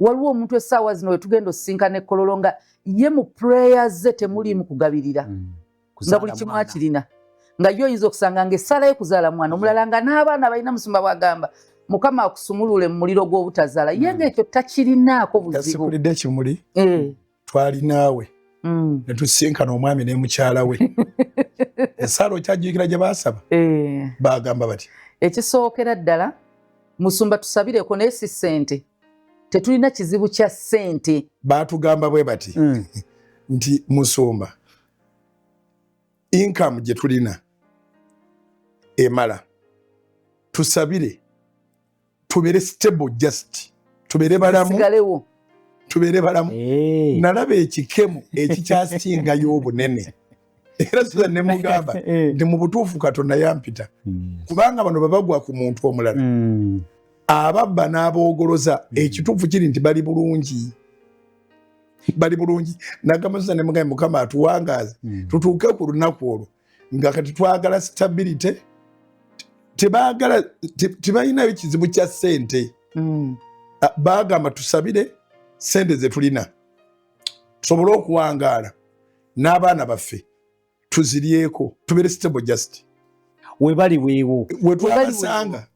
waliwo omuntu essaawa zino wetugenda osisinkana ekkololo nga ye mu prayers ze temuliimu kugabirira nga buli kimu akirina nga yo oyinza okusanga ng'essala ye kuzaala mwana omulala nga n'abaana balina musumba bwagamba Mukama akusumulule mu muliro gw'obutazaala ye ng'ekyo takirinaako buzibu. Yasikulidde ekimuli twali naawe ne tusisinkana omwami ne mukyala we essala okyajjukira gye baasaba baagamba bati ekisookera ddala musumba tusabireko naye si ssente tetulina kizibu kya ssente baatugamba bwe bati nti musumba income gye tulina emala tusabire tubere stable just tubere balamu nalaba ekikemu ekikyasingayo obunene era tuza ne mugamba ndi mu butuufu Katonda yampita kubanga bano babagwa ku muntu omulala ababba n'aboogoloza ekituufu kiri nti bali bulungi nagamba tuza ne mugamba Mukama atuwangaaze tutuuke ku lunaku olwo nga kati twagala stability tebalinayo kizibu kya ssente baagamba tusabire ssente ze tulina tusobole okuwangaala n'abaana baffe tuziryeko tubere stable just webali weewo wetwabasanga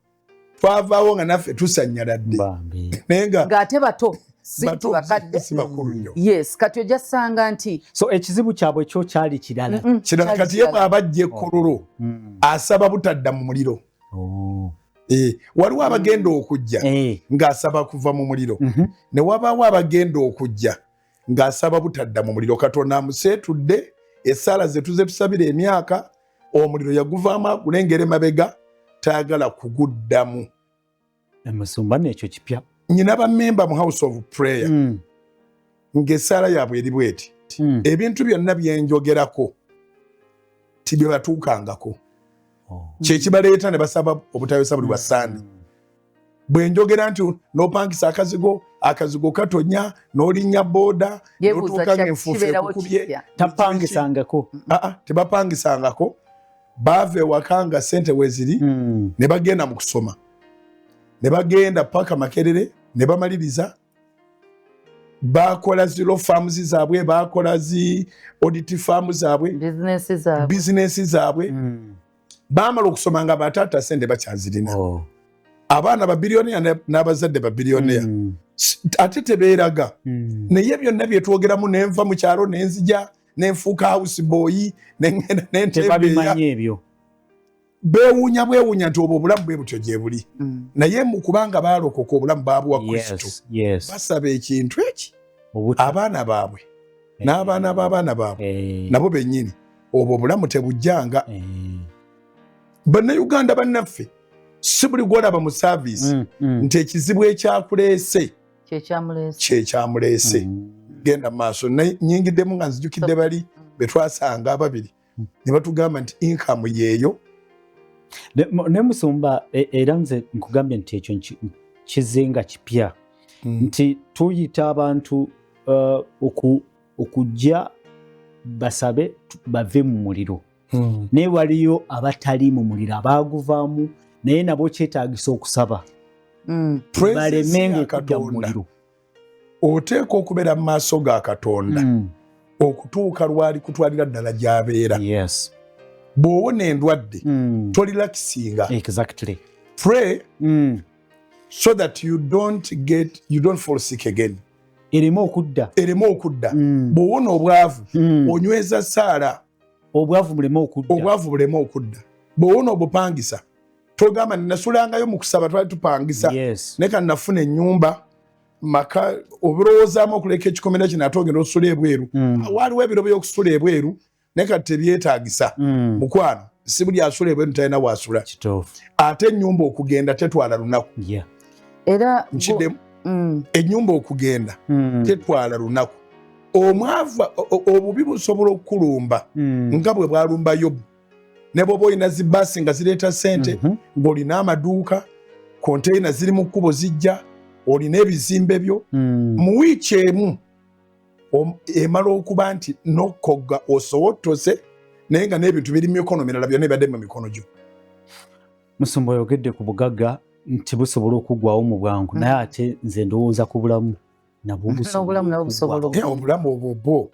twavaawo nga naffe tusanyaladde naye ng'ate bato yes kati ojasanga nti so ekizibu kyabwe kyo kyali kirala kati ye bw'abajja ekkololo asaba butadda mu muliro waliwo abagenda okujja ng'asaba kuva mu muliro ne wabaawo abagenda okujja ng'asaba butadda mu muliro Katonda amuseetudde essala ze tuze tusabira emyaka omuliro yaguvaamu agulengera emabega tayagala kuguddamu emusumba n'ekyo kipya nyina bammemba mu house of prayer ng'essaala yaabwe eri bweti ebintu byonna byenjogerako tibye batuukangako kyekibaleeta ne basaba obutayosa buli Sande bwe njogera nti n'opangisa akazigo katonya n'olinnya booda n'otuuka ng'enfuufu ekukubye tapangisangako tebapangisangako baava ewaka nga ssente weziri ne bagenda mu kusoma ne bagenda paka Makerere ne bamaliriza bakola zi law farms zaabwe bakola zi audit farms zaabwe bizinesi zaabwe baamala okusoma nga bataata ssente bakyazirina abaana babiliyonea n'abazadde babiliyonea ate tebeeraga naye byonna byetwogeramu nenva mu kyalo nenzija nenfuuka house boy tebabimanyi ebyo beewuunya nti obwo obulamu bwe butyo gye buli naye mu kubanga baalokoka obulamu baabuwa Kristo basaba ekintu eki abaana baabwe n'abaana b'abaana baabwe nabo bennyini obwo obulamu tebujjanga bannayuganda bannaffe si buli gwolaba mu saavisi nti ekizibu ekyakuleese kyekyamuleese genda mu maaso nyingiddemu nga nzijukidde bali be twasanga ababiri ne batugamba nti income yeeyo ne musumba era nze nkugambye nti ekyo kizenga kipya nti tuyita abantu okujja basabe bave mu muliro naye waliyo abatali mu muliro abaaguvaamu naye nabo kyetaagisa okusaba balemenga okudda mu muliro oteeka okubeera mu maaso ga Katonda okutuuka lwali kutwalira ddala gy'abeera bw'owona endwadde tolirakisinga pray so that you don't fall sick again ereme okudda bw'owona obwavu onyweza ssaala obwavu buleme okudda bw'owona obupangisa togamba nasulangayo mu kusaba twali tupangisa naye kati nafuna ennyumba maka obulowoozaamu okuleka ekikomera kino ate ogenda okusula ebweru waaliwo ebiro by'okusula ebweru naye kati tebyetaagisa mukwano si buli asula ebweru talina waasula ate ennyumba okugenda tetwala lunaku era nkiddemu ennyumba okugenda tetwala lunaku omwavu obubi busobola okukulumba nga bwe bwalumba Yobu ne bw'oba olina zibaasi nga zireeta ssente ng'olina amaduuka konteyina ziri mu kkubo zijja olina ebizimbe byo mu wiiki emu emala okuba nti nokogga osowotose naye nga n'ebintu biri mu mikono mirala byonna ebadde mu mikono gyo. Musumba oyogedde ku bugagga nti busobola okuggwawo mu bwangu naye ate nze ndowooza ku bulamu nabwo n'obulamu nabwo busobola obulamu obwo